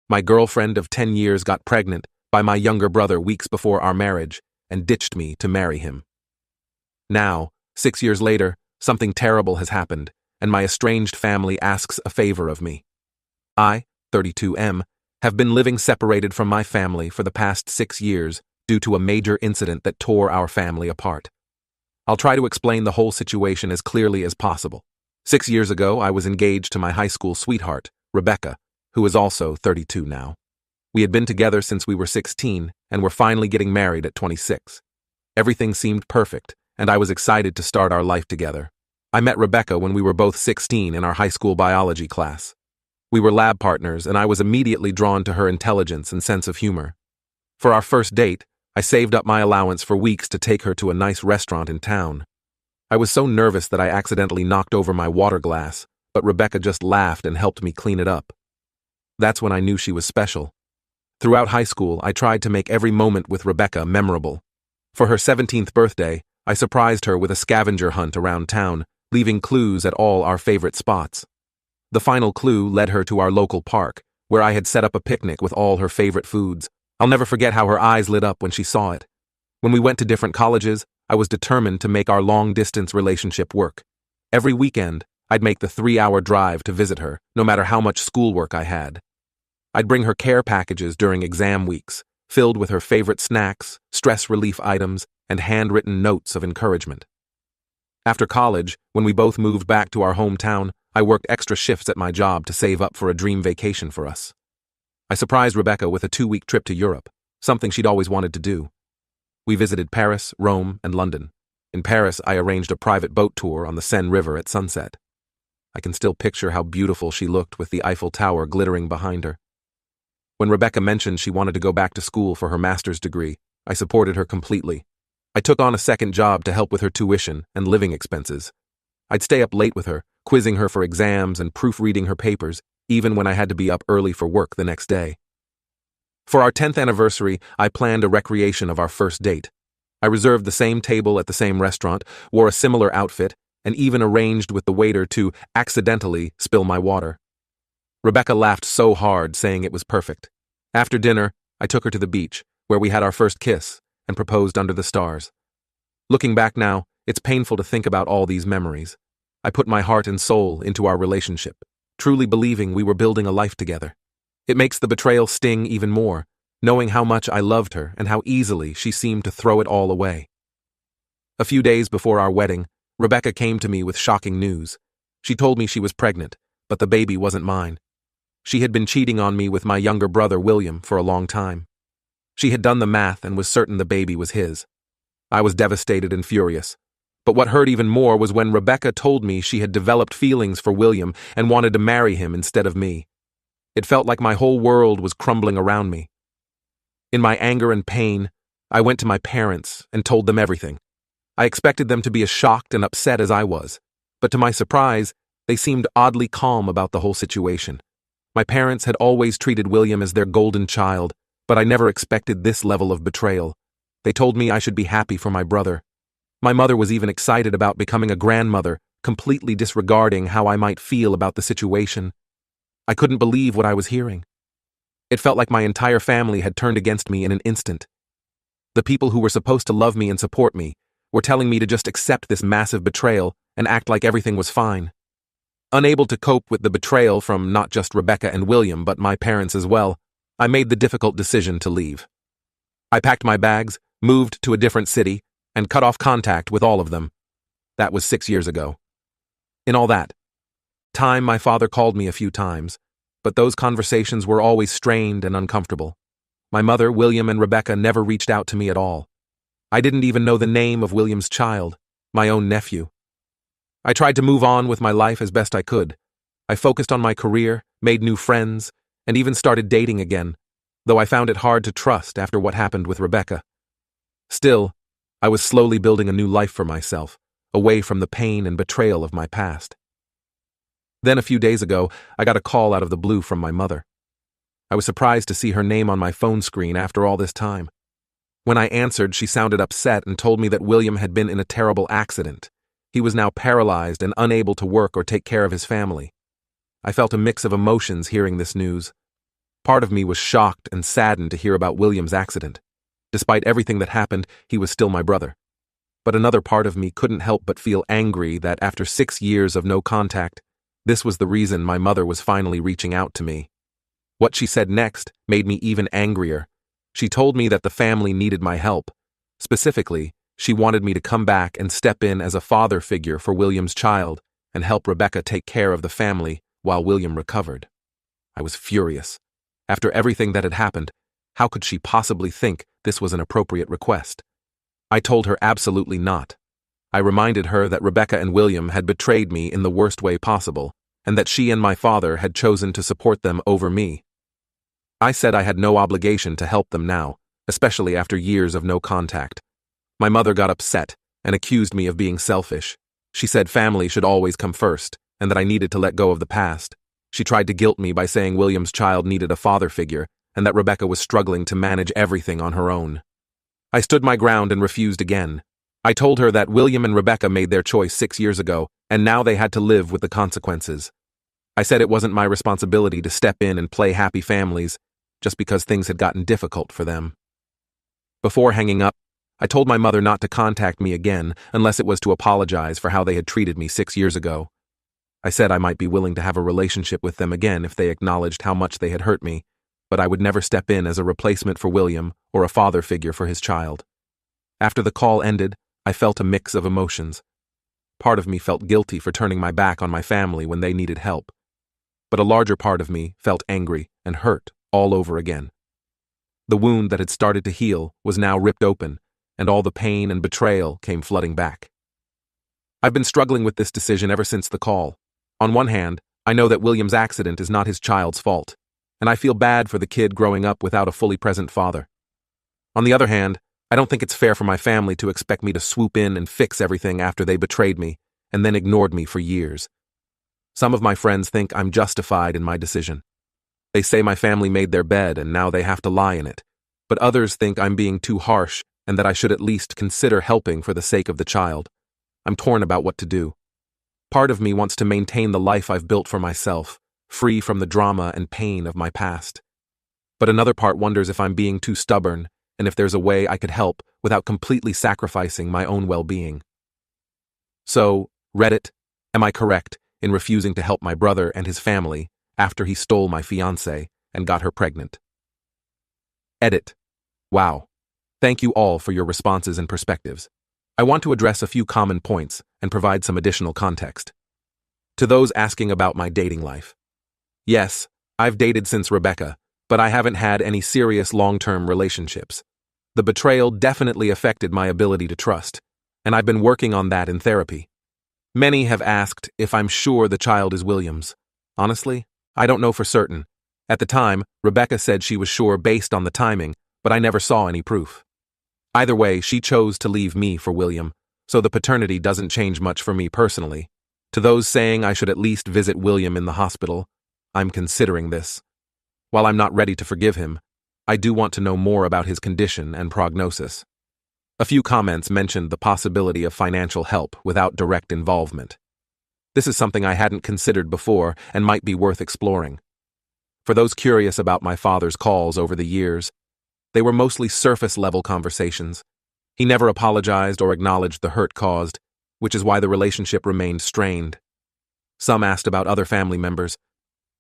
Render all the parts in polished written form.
My girlfriend of 10 years got pregnant by my younger brother weeks before our marriage and ditched me to marry him. Now, 6 years later, something terrible has happened, and my estranged family asks a favor of me. I, 32M, have been living separated from my family for the past 6 years due to a major incident that tore our family apart. I'll try to explain the whole situation as clearly as possible. 6 years ago, I was engaged to my high school sweetheart, Rebecca, who is also 32 now. We had been together since we were 16 and were finally getting married at 26. Everything seemed perfect, and I was excited to start our life together. I met Rebecca when we were both 16 in our high school biology class. We were lab partners, and I was immediately drawn to her intelligence and sense of humor. For our first date, I saved up my allowance for weeks to take her to a nice restaurant in town. I was so nervous that I accidentally knocked over my water glass, but Rebecca just laughed and helped me clean it up. That's when I knew she was special. Throughout high school, I tried to make every moment with Rebecca memorable. For her 17th birthday, I surprised her with a scavenger hunt around town, leaving clues at all our favorite spots. The final clue led her to our local park, where I had set up a picnic with all her favorite foods. I'll never forget how her eyes lit up when she saw it. When we went to different colleges, I was determined to make our long-distance relationship work. Every weekend, I'd make the 3-hour drive to visit her, no matter how much schoolwork I had. I'd bring her care packages during exam weeks, filled with her favorite snacks, stress relief items, and handwritten notes of encouragement. After college, when we both moved back to our hometown, I worked extra shifts at my job to save up for a dream vacation for us. I surprised Rebecca with a 2-week trip to Europe, something she'd always wanted to do. We visited Paris, Rome, and London. In Paris, I arranged a private boat tour on the Seine River at sunset. I can still picture how beautiful she looked with the Eiffel Tower glittering behind her. When Rebecca mentioned she wanted to go back to school for her master's degree, I supported her completely. I took on a second job to help with her tuition and living expenses. I'd stay up late with her, quizzing her for exams and proofreading her papers, even when I had to be up early for work the next day. For our 10th anniversary, I planned a recreation of our first date. I reserved the same table at the same restaurant, wore a similar outfit, and even arranged with the waiter to accidentally spill my water. Rebecca laughed so hard, saying it was perfect. After dinner, I took her to the beach, where we had our first kiss, and proposed under the stars. Looking back now, it's painful to think about all these memories. I put my heart and soul into our relationship, truly believing we were building a life together. It makes the betrayal sting even more, knowing how much I loved her and how easily she seemed to throw it all away. A few days before our wedding, Rebecca came to me with shocking news. She told me she was pregnant, but the baby wasn't mine. She had been cheating on me with my younger brother, William, for a long time. She had done the math and was certain the baby was his. I was devastated and furious. But what hurt even more was when Rebecca told me she had developed feelings for William and wanted to marry him instead of me. It felt like my whole world was crumbling around me. In my anger and pain, I went to my parents and told them everything. I expected them to be as shocked and upset as I was, but to my surprise, they seemed oddly calm about the whole situation. My parents had always treated William as their golden child, but I never expected this level of betrayal. They told me I should be happy for my brother. My mother was even excited about becoming a grandmother, completely disregarding how I might feel about the situation. I couldn't believe what I was hearing. It felt like my entire family had turned against me in an instant. The people who were supposed to love me and support me were telling me to just accept this massive betrayal and act like everything was fine. Unable to cope with the betrayal from not just Rebecca and William, but my parents as well, I made the difficult decision to leave. I packed my bags, moved to a different city, and cut off contact with all of them. That was 6 years ago. In all that time, my father called me a few times, but those conversations were always strained and uncomfortable. My mother, William, and Rebecca never reached out to me at all. I didn't even know the name of William's child, my own nephew. I tried to move on with my life as best I could. I focused on my career, made new friends, and even started dating again, though I found it hard to trust after what happened with Rebecca. Still, I was slowly building a new life for myself, away from the pain and betrayal of my past. Then a few days ago, I got a call out of the blue from my mother. I was surprised to see her name on my phone screen after all this time. When I answered, she sounded upset and told me that William had been in a terrible accident. He was now paralyzed and unable to work or take care of his family. I felt a mix of emotions hearing this news. Part of me was shocked and saddened to hear about William's accident. Despite everything that happened, he was still my brother. But another part of me couldn't help but feel angry that after 6 years of no contact, this was the reason my mother was finally reaching out to me. What she said next made me even angrier. She told me that the family needed my help. Specifically, she wanted me to come back and step in as a father figure for William's child and help Rebecca take care of the family while William recovered. I was furious. After everything that had happened, how could she possibly think this was an appropriate request? I told her absolutely not. I reminded her that Rebecca and William had betrayed me in the worst way possible, and that she and my father had chosen to support them over me. I said I had no obligation to help them now, especially after years of no contact. My mother got upset and accused me of being selfish. She said family should always come first, and that I needed to let go of the past. She tried to guilt me by saying William's child needed a father figure, and that Rebecca was struggling to manage everything on her own. I stood my ground and refused again. I told her that William and Rebecca made their choice 6 years ago, and now they had to live with the consequences. I said it wasn't my responsibility to step in and play happy families, just because things had gotten difficult for them. Before hanging up, I told my mother not to contact me again unless it was to apologize for how they had treated me 6 years ago. I said I might be willing to have a relationship with them again if they acknowledged how much they had hurt me, but I would never step in as a replacement for William or a father figure for his child. After the call ended, I felt a mix of emotions. Part of me felt guilty for turning my back on my family when they needed help, but a larger part of me felt angry and hurt all over again. The wound that had started to heal was now ripped open, and all the pain and betrayal came flooding back. I've been struggling with this decision ever since the call. On one hand, I know that William's accident is not his child's fault, and I feel bad for the kid growing up without a fully present father. On the other hand, I don't think it's fair for my family to expect me to swoop in and fix everything after they betrayed me and then ignored me for years. Some of my friends think I'm justified in my decision. They say my family made their bed and now they have to lie in it, but others think I'm being too harsh and that I should at least consider helping for the sake of the child. I'm torn about what to do. Part of me wants to maintain the life I've built for myself, free from the drama and pain of my past. But another part wonders if I'm being too stubborn and if there's a way I could help without completely sacrificing my own well-being. So, Reddit, am I correct in refusing to help my brother and his family after he stole my fiancée and got her pregnant? Edit. Wow. Thank you all for your responses and perspectives. I want to address a few common points and provide some additional context. To those asking about my dating life. Yes, I've dated since Rebecca, but I haven't had any serious long-term relationships. The betrayal definitely affected my ability to trust, and I've been working on that in therapy. Many have asked if I'm sure the child is William's. Honestly, I don't know for certain. At the time, Rebecca said she was sure based on the timing, but I never saw any proof. Either way, she chose to leave me for William, so the paternity doesn't change much for me personally. To those saying I should at least visit William in the hospital, I'm considering this. While I'm not ready to forgive him, I do want to know more about his condition and prognosis. A few comments mentioned the possibility of financial help without direct involvement. This is something I hadn't considered before and might be worth exploring. For those curious about my father's calls over the years, they were mostly surface-level conversations. He never apologized or acknowledged the hurt caused, which is why the relationship remained strained. Some asked about other family members.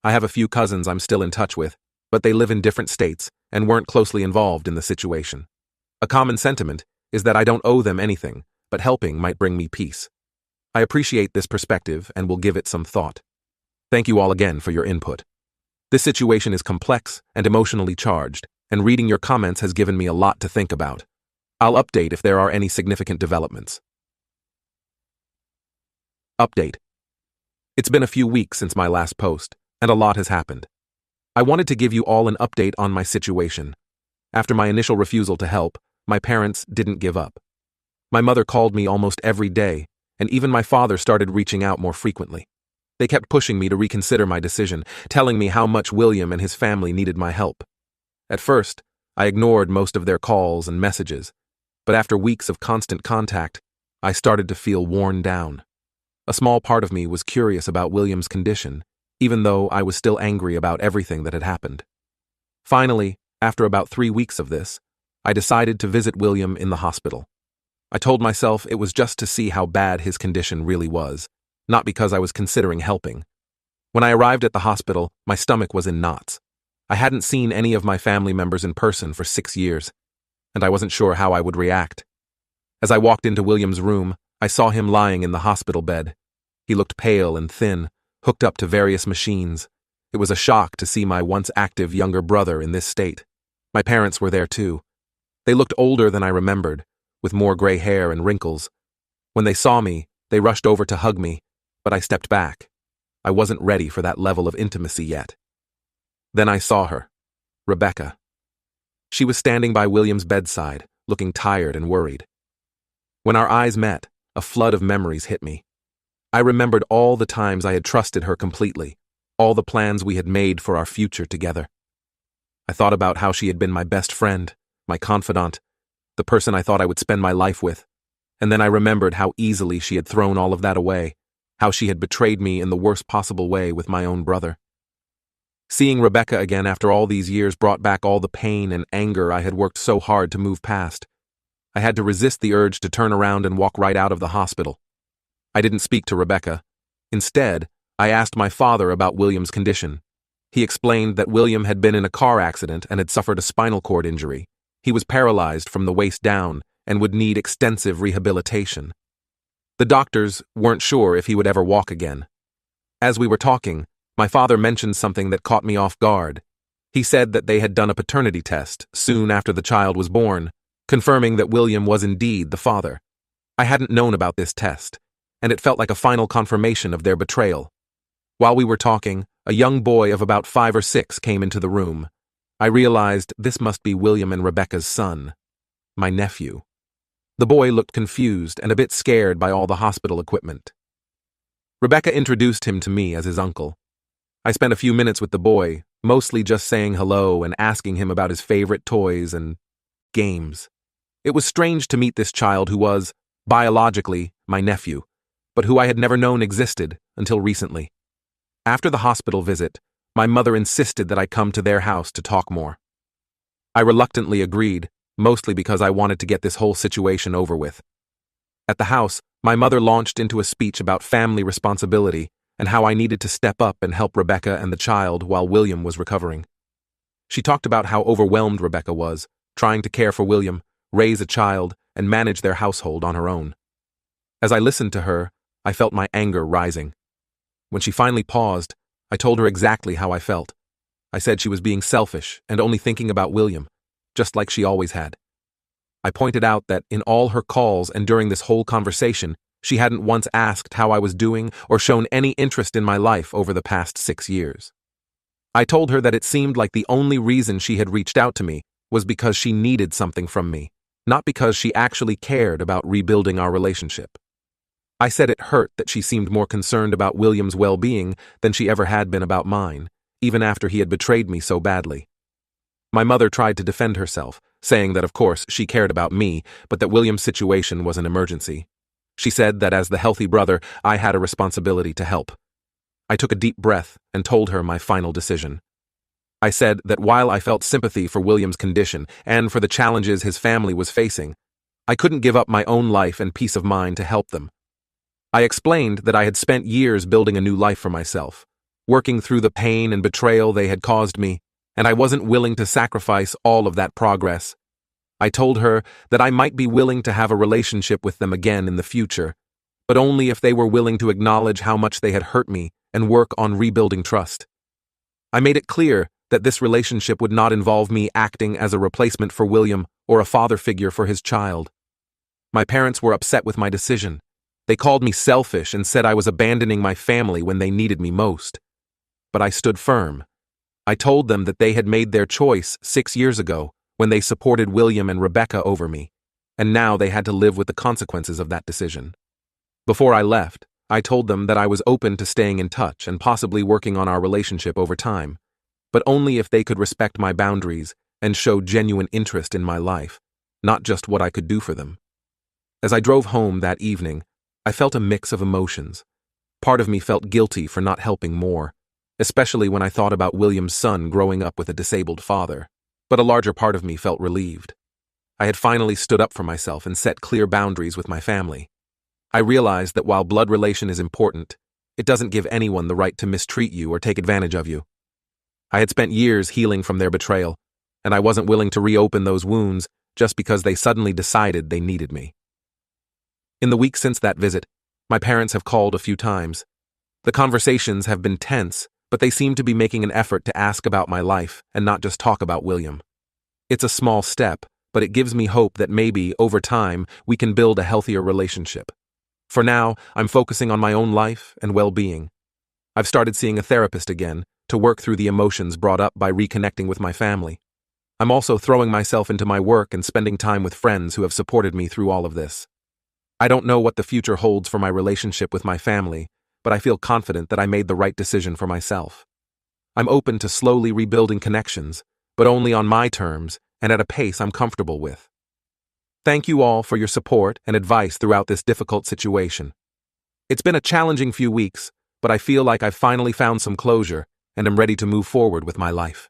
I have a few cousins I'm still in touch with, but they live in different states and weren't closely involved in the situation. A common sentiment is that I don't owe them anything, but helping might bring me peace. I appreciate this perspective and will give it some thought. Thank you all again for your input. This situation is complex and emotionally charged, and reading your comments has given me a lot to think about. I'll update if there are any significant developments. Update. It's been a few weeks since my last post, and a lot has happened. I wanted to give you all an update on my situation. After my initial refusal to help, my parents didn't give up. My mother called me almost every day, and even my father started reaching out more frequently. They kept pushing me to reconsider my decision, telling me how much William and his family needed my help. At first, I ignored most of their calls and messages, but after weeks of constant contact, I started to feel worn down. A small part of me was curious about William's condition, even though I was still angry about everything that had happened. Finally, after about 3 weeks of this, I decided to visit William in the hospital. I told myself it was just to see how bad his condition really was, not because I was considering helping. When I arrived at the hospital, my stomach was in knots. I hadn't seen any of my family members in person for 6 years, and I wasn't sure how I would react. As I walked into William's room, I saw him lying in the hospital bed. He looked pale and thin, hooked up to various machines. It was a shock to see my once active younger brother in this state. My parents were there too. They looked older than I remembered, with more gray hair and wrinkles. When they saw me, they rushed over to hug me, but I stepped back. I wasn't ready for that level of intimacy yet. Then I saw her, Rebecca. She was standing by William's bedside, looking tired and worried. When our eyes met, a flood of memories hit me. I remembered all the times I had trusted her completely, all the plans we had made for our future together. I thought about how she had been my best friend, my confidant, the person I thought I would spend my life with, and then I remembered how easily she had thrown all of that away, how she had betrayed me in the worst possible way with my own brother. Seeing Rebecca again after all these years brought back all the pain and anger I had worked so hard to move past. I had to resist the urge to turn around and walk right out of the hospital. I didn't speak to Rebecca. Instead, I asked my father about William's condition. He explained that William had been in a car accident and had suffered a spinal cord injury. He was paralyzed from the waist down and would need extensive rehabilitation. The doctors weren't sure if he would ever walk again. As we were talking, my father mentioned something that caught me off guard. He said that they had done a paternity test soon after the child was born, confirming that William was indeed the father. I hadn't known about this test, and it felt like a final confirmation of their betrayal. While we were talking, a young boy of about 5 or 6 came into the room. I realized this must be William and Rebecca's son, my nephew. The boy looked confused and a bit scared by all the hospital equipment. Rebecca introduced him to me as his uncle. I spent a few minutes with the boy, mostly just saying hello and asking him about his favorite toys and games. It was strange to meet this child who was, biologically, my nephew, but who I had never known existed until recently. After the hospital visit, my mother insisted that I come to their house to talk more. I reluctantly agreed, mostly because I wanted to get this whole situation over with. At the house, my mother launched into a speech about family responsibility and how I needed to step up and help Rebecca and the child while William was recovering. She talked about how overwhelmed Rebecca was, trying to care for William, raise a child, and manage their household on her own. As I listened to her, I felt my anger rising. When she finally paused, I told her exactly how I felt. I said she was being selfish and only thinking about William, just like she always had. I pointed out that in all her calls and during this whole conversation, she hadn't once asked how I was doing or shown any interest in my life over the past 6 years. I told her that it seemed like the only reason she had reached out to me was because she needed something from me, not because she actually cared about rebuilding our relationship. I said it hurt that she seemed more concerned about William's well-being than she ever had been about mine, even after he had betrayed me so badly. My mother tried to defend herself, saying that of course she cared about me, but that William's situation was an emergency. She said that as the healthy brother, I had a responsibility to help. I took a deep breath and told her my final decision. I said that while I felt sympathy for William's condition and for the challenges his family was facing, I couldn't give up my own life and peace of mind to help them. I explained that I had spent years building a new life for myself, working through the pain and betrayal they had caused me, and I wasn't willing to sacrifice all of that progress. I told her that I might be willing to have a relationship with them again in the future, but only if they were willing to acknowledge how much they had hurt me and work on rebuilding trust. I made it clear that this relationship would not involve me acting as a replacement for William or a father figure for his child. My parents were upset with my decision. They called me selfish and said I was abandoning my family when they needed me most. But I stood firm. I told them that they had made their choice 6 years ago when they supported William and Rebecca over me, and now they had to live with the consequences of that decision. Before I left, I told them that I was open to staying in touch and possibly working on our relationship over time, but only if they could respect my boundaries and show genuine interest in my life, not just what I could do for them. As I drove home that evening, I felt a mix of emotions. Part of me felt guilty for not helping more, especially when I thought about William's son growing up with a disabled father. But a larger part of me felt relieved. I had finally stood up for myself and set clear boundaries with my family. I realized that while blood relation is important, it doesn't give anyone the right to mistreat you or take advantage of you. I had spent years healing from their betrayal, and I wasn't willing to reopen those wounds just because they suddenly decided they needed me. In the weeks since that visit, my parents have called a few times. The conversations have been tense, but they seem to be making an effort to ask about my life and not just talk about William. It's a small step, but it gives me hope that maybe, over time, we can build a healthier relationship. For now, I'm focusing on my own life and well-being. I've started seeing a therapist again to work through the emotions brought up by reconnecting with my family. I'm also throwing myself into my work and spending time with friends who have supported me through all of this. I don't know what the future holds for my relationship with my family, but I feel confident that I made the right decision for myself. I'm open to slowly rebuilding connections, but only on my terms and at a pace I'm comfortable with. Thank you all for your support and advice throughout this difficult situation. It's been a challenging few weeks, but I feel like I've finally found some closure and am ready to move forward with my life.